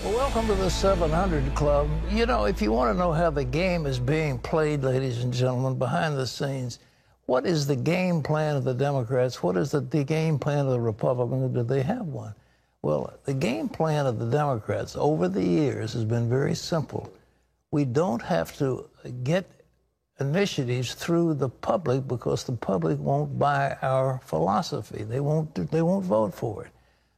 Well, welcome to the 700 Club. You know, if you want to know how the game is being played, ladies and gentlemen, behind the scenes, what is the game plan of the Democrats? What is the game plan of the Republicans? Do they have one? Well, the game plan of the Democrats over the years has been very simple. We don't have to get initiatives through the public because the public won't buy our philosophy. They won't vote for it.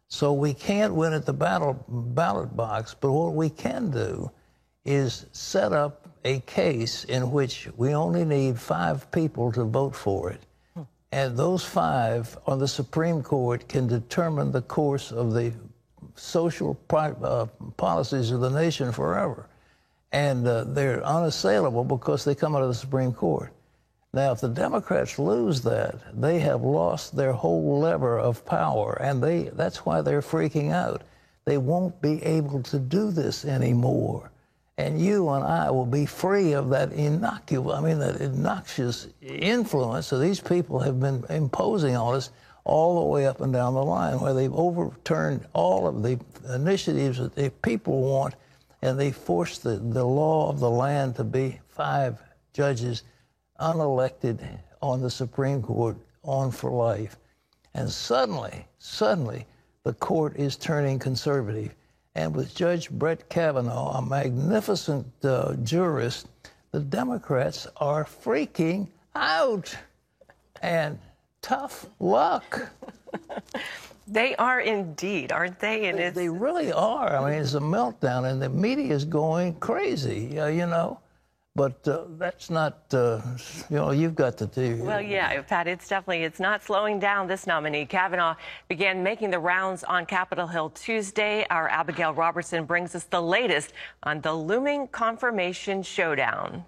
So we can't win at the ballot box, but what we can do is set up a case in which we only need 5 people to vote for it. And those 5 on the Supreme Court can determine the course of the social policies of the nation forever. And they're unassailable because they come out of the Supreme Court. Now, if the Democrats lose that, they have lost their whole lever of power, and that's why they're freaking out. They won't be able to do this anymore. And you and I will be free of that that obnoxious influence that these people have been imposing on us all the way up and down the line, where they've overturned all of the initiatives that the people want, and they forced the law of the land to be 5 judges unelected on the Supreme Court, on for life. And suddenly, the court is turning conservative. And with Judge Brett Kavanaugh, a magnificent jurist, the Democrats are freaking out. And tough luck. They are indeed, aren't they? And they really are. I mean, it's a meltdown, and the media is going crazy, you know. But that's not, you've got to do. Well, yeah, Pat, it's not slowing down this nominee. Kavanaugh began making the rounds on Capitol Hill Tuesday. Our Abigail Robertson brings us the latest on the looming confirmation showdown.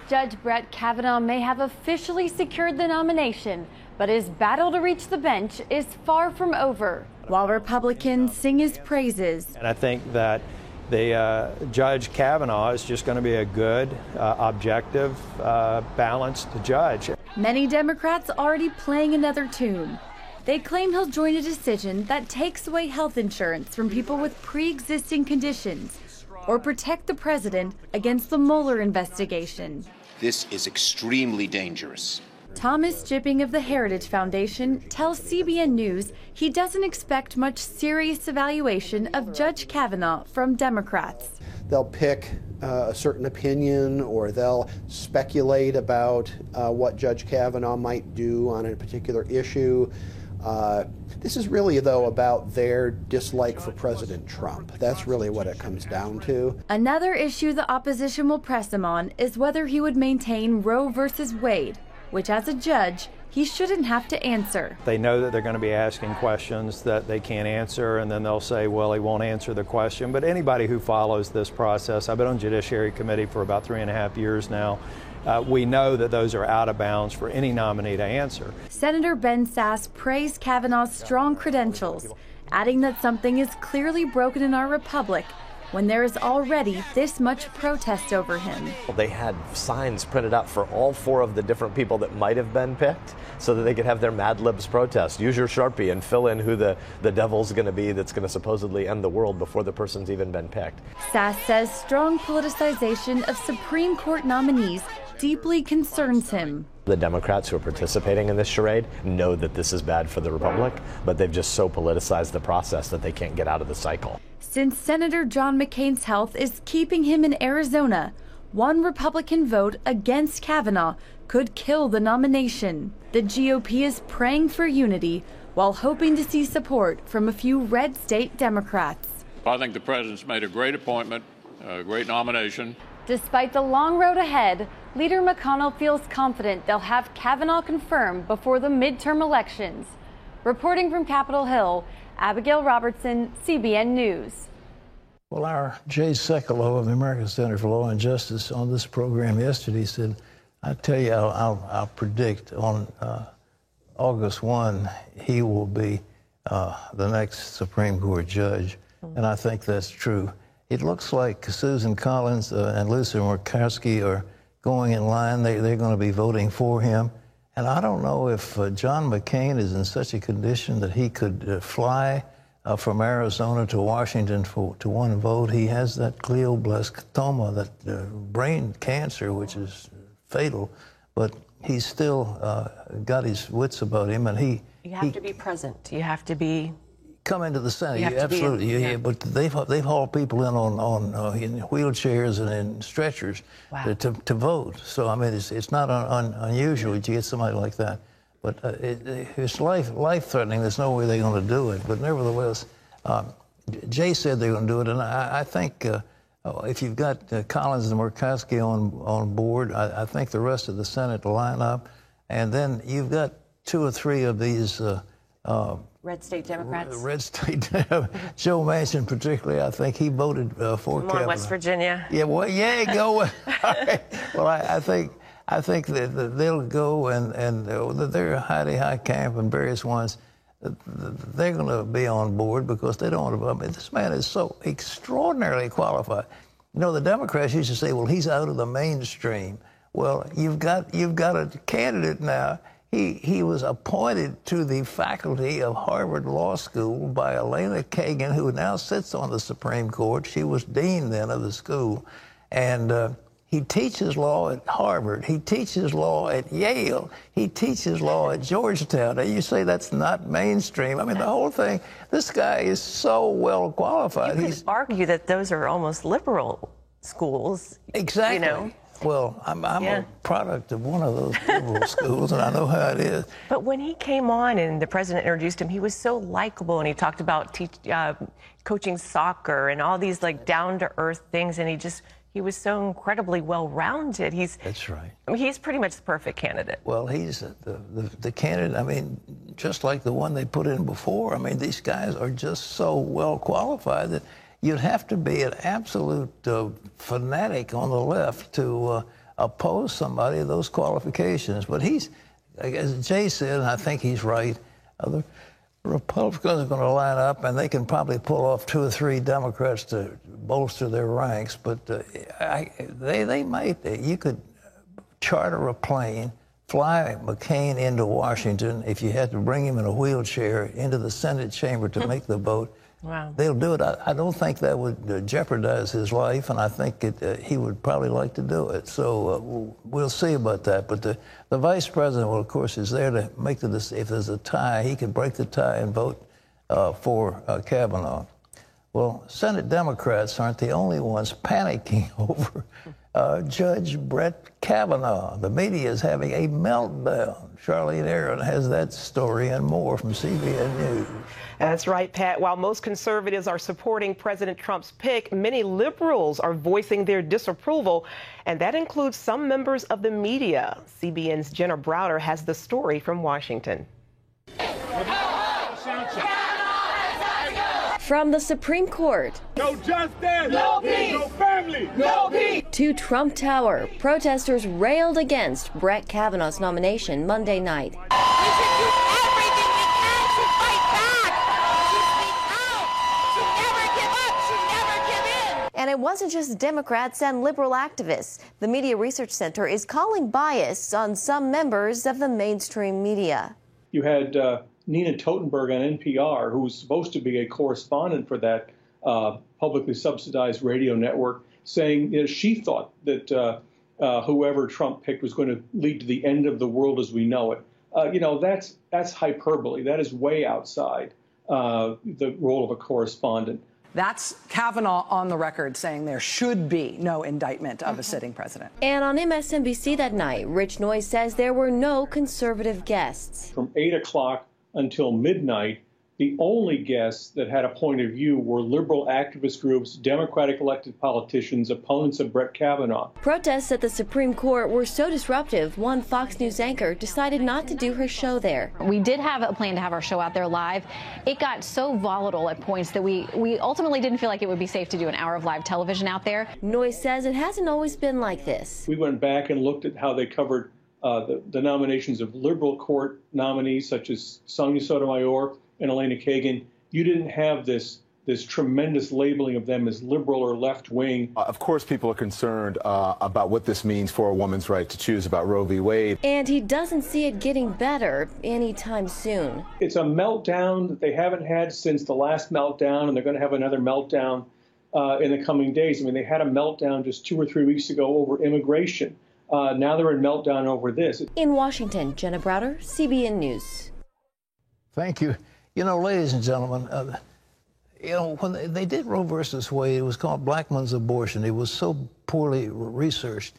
Judge Brett Kavanaugh may have officially secured the nomination, but his battle to reach the bench is far from over, while Republicans sing his praises. And I think that Judge Kavanaugh is just going to be a good, objective, balanced judge. Many Democrats already playing another tune. They claim he'll join a decision that takes away health insurance from people with pre-existing conditions or protect the president against the Mueller investigation. This is extremely dangerous. Thomas Jipping of the Heritage Foundation tells CBN News he doesn't expect much serious evaluation of Judge Kavanaugh from Democrats. They'll pick a certain opinion, or they'll speculate about what Judge Kavanaugh might do on a particular issue. This is really, though, about their dislike for President Trump. That's really what it comes down to. Another issue the opposition will press him on is whether he would maintain Roe versus Wade, which as a judge, he shouldn't have to answer. They know that they're going to be asking questions that they can't answer, and then they'll say, well, he won't answer the question. But anybody who follows this process, I've been on Judiciary Committee for about 3.5 years now, we know that those are out of bounds for any nominee to answer. Senator Ben Sasse praised Kavanaugh's strong credentials, adding that something is clearly broken in our republic when there is already this much protest over him. They had signs printed out for all 4 of the different people that might have been picked so that they could have their Mad Libs protest. Use your Sharpie and fill in who the devil's going to be that's going to supposedly end the world before the person's even been picked. Sasse says strong politicization of Supreme Court nominees deeply concerns him. The Democrats who are participating in this charade know that this is bad for the Republic, but they've just so politicized the process that they can't get out of the cycle. Since Senator John McCain's health is keeping him in Arizona, one Republican vote against Kavanaugh could kill the nomination. The GOP is praying for unity while hoping to see support from a few red state Democrats. I think the president's made a great appointment, a great nomination. Despite the long road ahead, Leader McConnell feels confident they'll have Kavanaugh confirmed before the midterm elections. Reporting from Capitol Hill, Abigail Robertson, CBN News. Well, our Jay Sekulow of the American Center for Law and Justice on this program yesterday said, I tell you, I'll predict on August 1, he will be the next Supreme Court judge. And I think that's true. It looks like Susan Collins and Lisa Murkowski are going in line. They're going to be voting for him. And I don't know if John McCain is in such a condition that he could fly from Arizona to Washington to one vote. He has that glioblastoma, that brain cancer, which is fatal, but he's still got his wits about him, and You have to be present. You have to be... Come into the Senate, absolutely. Yeah, but they've hauled people in on in wheelchairs and in stretchers to vote. So I mean, it's not unusual to get somebody like that. But it's life-threatening. There's no way they're going to do it. But nevertheless, Jay said they're going to do it, and I think if you've got Collins and Murkowski on board, I think the rest of the Senate will line up, and then you've got 2 or 3 of these. Red state Democrats. Red state, Joe Manchin particularly, I think he voted for Kavanaugh. West Virginia. Yeah, well, yeah, go. Right. Well, I think that they'll go, and they're Heidi Heitkamp and various ones. They're going to be on board because they don't want to. I mean, this man is so extraordinarily qualified. You know, the Democrats used to say, "Well, he's out of the mainstream." Well, you've got a candidate now. He was appointed to the faculty of Harvard Law School by Elena Kagan, who now sits on the Supreme Court. She was dean then of the school. And he teaches law at Harvard. He teaches law at Yale. He teaches law at Georgetown. Now, you say that's not mainstream. I mean, the whole thing, this guy is so well qualified. You could argue that those are almost liberal schools. Exactly. You know? Well, I'm a product of one of those liberal schools, and I know how it is. But when he came on and the president introduced him, he was so likable, and he talked about coaching soccer and all these like down-to-earth things, and he was so incredibly well-rounded. That's right. I mean, he's pretty much the perfect candidate. Well, he's the candidate. I mean, just like the one they put in before. I mean, these guys are just so well qualified that you'd have to be an absolute fanatic on the left to oppose somebody of those qualifications. But he's, as Jay said, and I think he's right, the Republicans are going to line up, and they can probably pull off 2 or 3 Democrats to bolster their ranks. But they might. You could charter a plane, fly McCain into Washington if you had to bring him in a wheelchair into the Senate chamber to make the vote. Wow. They'll do it. I don't think that would jeopardize his life, and I think he would probably like to do it. So we'll see about that. But the vice president, well, of course, is there to make the decision. If there's a tie, he can break the tie and vote for Kavanaugh. Well, Senate Democrats aren't the only ones panicking over Judge Brett Kavanaugh. The media is having a meltdown. Charlene Aaron has that story and more from CBN News. That's right, Pat. While most conservatives are supporting President Trump's pick, many liberals are voicing their disapproval, and that includes some members of the media. CBN's Jenna Browder has the story from Washington. From the Supreme Court, no justice, no peace, no family, no peace, to Trump Tower, protesters railed against Brett Kavanaugh's nomination Monday night. We should do everything we can to fight back, to speak out, to never give up, to never give in. And it wasn't just Democrats and liberal activists. The Media Research Center is calling bias on some members of the mainstream media. You had Nina Totenberg on NPR, who was supposed to be a correspondent for that publicly subsidized radio network, saying she thought that whoever Trump picked was going to lead to the end of the world as we know it. That's hyperbole. That is way outside the role of a correspondent. That's Kavanaugh on the record saying there should be no indictment of a sitting president. And on MSNBC that night, Rich Noyes says there were no conservative guests. From 8 o'clock until midnight, the only guests that had a point of view were liberal activist groups, Democratic elected politicians, opponents of Brett Kavanaugh. Protests at the Supreme Court were so disruptive, one Fox News anchor decided not to do her show there. We did have a plan to have our show out there live. It got so volatile at points that we ultimately didn't feel like it would be safe to do an hour of live television out there. Noyes says it hasn't always been like this. We went back and looked at how they covered the nominations of liberal court nominees such as Sonia Sotomayor and Elena Kagan. You didn't have this this tremendous labeling of them as liberal or left-wing. Of course, people are concerned about what this means for a woman's right to choose about Roe v. Wade. And he doesn't see it getting better anytime soon. It's a meltdown that they haven't had since the last meltdown, and they're going to have another meltdown in the coming days. I mean, they had a meltdown just 2 or 3 weeks ago over immigration. Now they're in meltdown over this. In Washington, Jenna Browder, CBN News. Thank you. You know, ladies and gentlemen, when they did Roe versus Wade, it was called Blackmun's abortion. It was so poorly researched.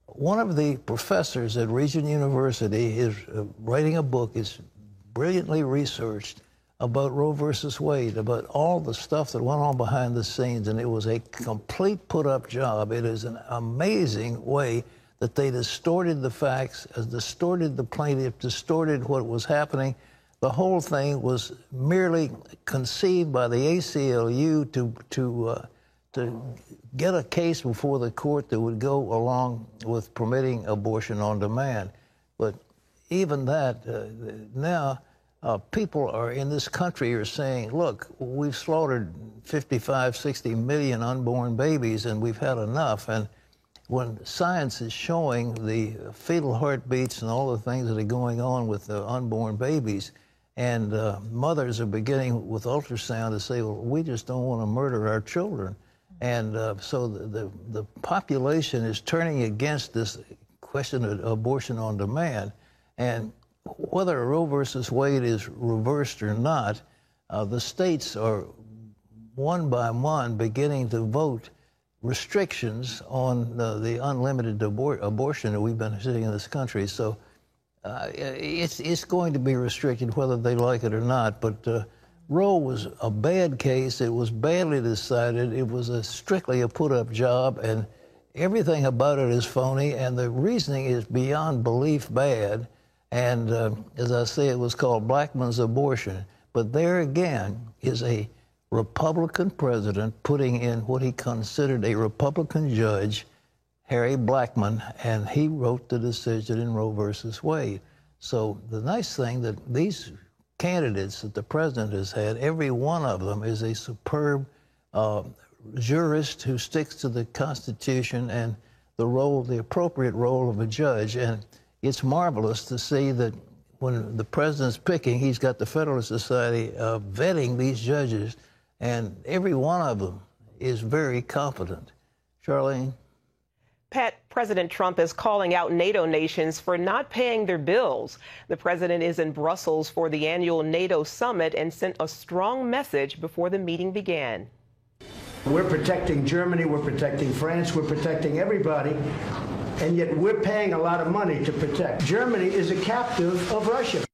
One of the professors at Regent University is writing a book. It's brilliantly researched about Roe versus Wade, about all the stuff that went on behind the scenes, and it was a complete put-up job. It is an amazing way that they distorted the facts, distorted the plaintiff, distorted what was happening. The whole thing was merely conceived by the ACLU to get a case before the court that would go along with permitting abortion on demand. But even that, now people are in this country are saying, look, we've slaughtered 55, 60 million unborn babies, and we've had enough. And when science is showing the fetal heartbeats and all the things that are going on with the unborn babies, and mothers are beginning with ultrasound to say, well, we just don't want to murder our children. And so the population is turning against this question of abortion on demand. And whether Roe versus Wade is reversed or not, the states are one by one beginning to vote restrictions on the unlimited abortion that we've been seeing in this country. So it's going to be restricted whether they like it or not. But Roe was a bad case. It was badly decided. It was strictly a put-up job, and everything about it is phony, and the reasoning is beyond belief bad. And as I say, it was called Blackmun's abortion. But there again is a Republican president putting in what he considered a Republican judge, Harry Blackmun, and he wrote the decision in Roe versus Wade. So the nice thing that these candidates that the president has had, every one of them is a superb jurist who sticks to the Constitution and the appropriate role of a judge. And it's marvelous to see that when the president's picking, he's got the Federalist Society vetting these judges, and every one of them is very competent. Charlene? Pat, President Trump is calling out NATO nations for not paying their bills. The president is in Brussels for the annual NATO summit and sent a strong message before the meeting began. We're protecting Germany, we're protecting France, we're protecting everybody, and yet we're paying a lot of money to protect. Germany is a captive of Russia.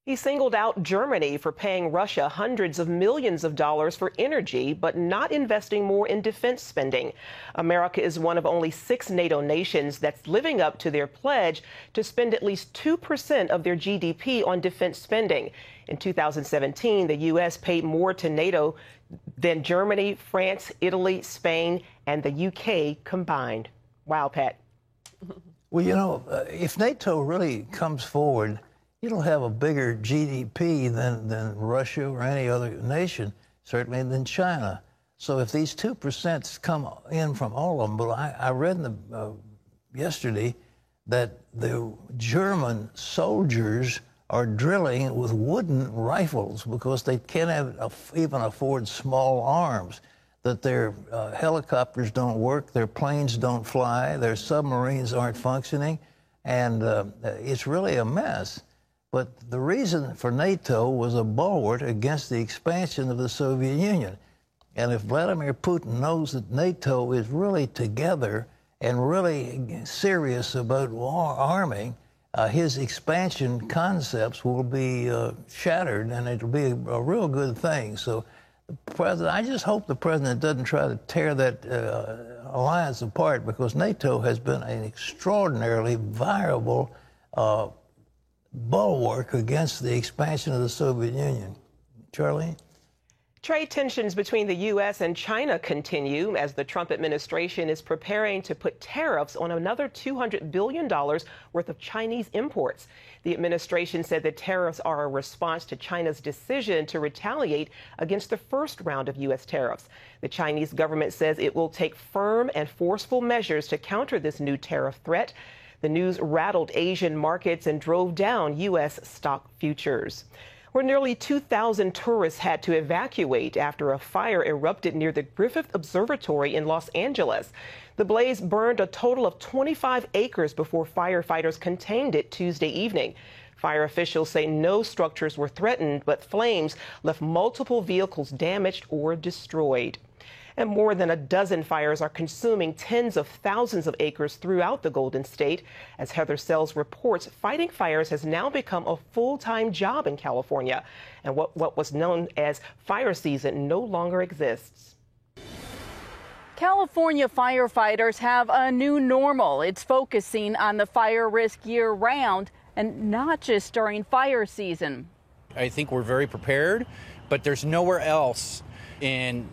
He singled out Germany for paying Russia hundreds of millions of dollars for energy, but not investing more in defense spending. America is one of only 6 NATO nations that's living up to their pledge to spend at least 2% of their GDP on defense spending. In 2017, the U.S. paid more to NATO than Germany, France, Italy, Spain, and the UK combined. Wow, Pat. Well, you know, if NATO really comes forward, it'll have a bigger GDP than Russia or any other nation, certainly than China. So if these 2% come in from all of them, but I read yesterday that the German soldiers are drilling with wooden rifles because they can't even afford small arms, that their helicopters don't work, their planes don't fly, their submarines aren't functioning, and it's really a mess. But the reason for NATO was a bulwark against the expansion of the Soviet Union. And if Vladimir Putin knows that NATO is really together and really serious about arming, his expansion concepts will be shattered, and it'll be a real good thing. So, I just hope the president doesn't try to tear that alliance apart, because NATO has been an extraordinarily viable bulwark against the expansion of the Soviet Union. Charlene? Trade tensions between the U.S. and China continue as the Trump administration is preparing to put tariffs on another $200 billion worth of Chinese imports. The administration said the tariffs are a response to China's decision to retaliate against the first round of U.S. tariffs. The Chinese government says it will take firm and forceful measures to counter this new tariff threat. The news rattled Asian markets and drove down U.S. stock futures, where nearly 2,000 tourists had to evacuate after a fire erupted near the Griffith Observatory in Los Angeles. The blaze burned a total of 25 acres before firefighters contained it Tuesday evening. Fire officials say no structures were threatened, but flames left multiple vehicles damaged or destroyed. And more than a dozen fires are consuming tens of thousands of acres throughout the Golden State. As Heather Sells reports, fighting fires has now become a full-time job in California, and what was known as fire season no longer exists. California firefighters have a new normal. It's focusing on the fire risk year-round and not just during fire season. I think we're very prepared, but there's nowhere else in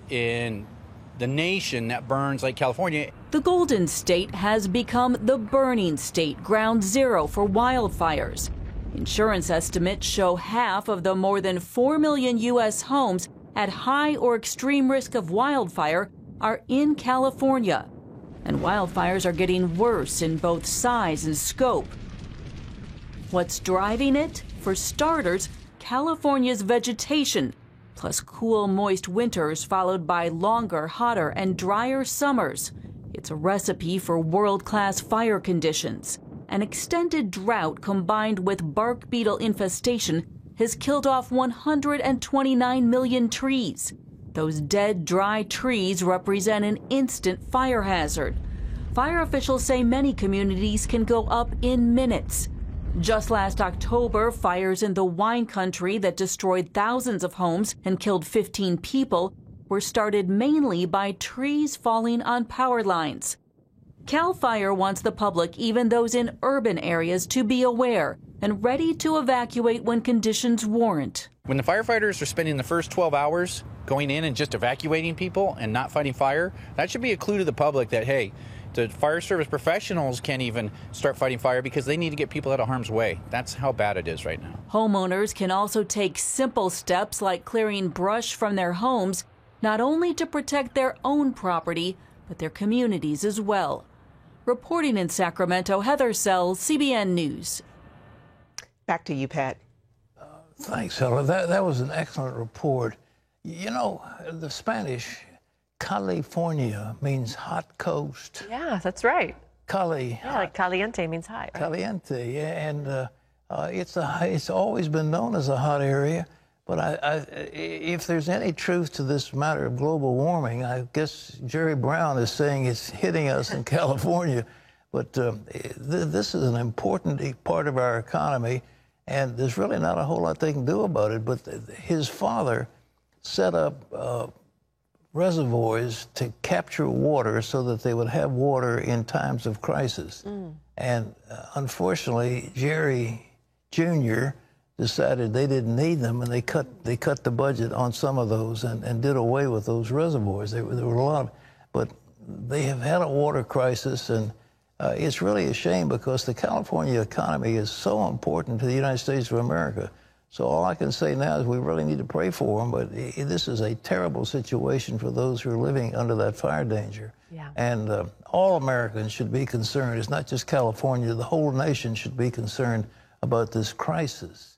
the nation that burns like California. The Golden State has become the burning state, ground zero for wildfires. Insurance estimates show half of the more than 4 million U.S. homes at high or extreme risk of wildfire are in California. And wildfires are getting worse in both size and scope. What's driving it? For starters, California's vegetation, plus cool, moist winters followed by longer, hotter, and drier summers. It's a recipe for world-class fire conditions. An extended drought combined with bark beetle infestation has killed off 129 million trees. Those dead, dry trees represent an instant fire hazard. Fire officials say many communities can go up in minutes. Just last October, fires in the wine country that destroyed thousands of homes and killed 15 people were started mainly by trees falling on power lines. CAL FIRE wants the public, even those in urban areas, to be aware and ready to evacuate when conditions warrant. When the firefighters are spending the first 12 hours going in and just evacuating people and not fighting fire, that should be a clue to the public that, hey, the fire service professionals can't even start fighting fire because they need to get people out of harm's way. That's how bad it is right now. Homeowners can also take simple steps like clearing brush from their homes, not only to protect their own property, but their communities as well. Reporting in Sacramento, Heather Sells, CBN News. Back to you, Pat. Thanks, Heather. That was an excellent report. You know, the Spanish, California means hot coast. Yeah, that's right. Like caliente means hot. Right? Caliente, yeah, and it's always been known as a hot area. But if there's any truth to this matter of global warming, I guess Jerry Brown is saying it's hitting us in California. But this is an important part of our economy, and there's really not a whole lot they can do about it. But his father set up reservoirs to capture water so that they would have water in times of crisis. And unfortunately, Jerry Jr. decided they didn't need them, and they cut the budget on some of those and did away with those reservoirs. There were a lot of, but they have had a water crisis, and it's really a shame because the California economy is so important to the United States of America. So all I can say now is we really need to pray for them, but this is a terrible situation for those who are living under that fire danger. Yeah. And all Americans should be concerned. It's not just California. The whole nation should be concerned about this crisis.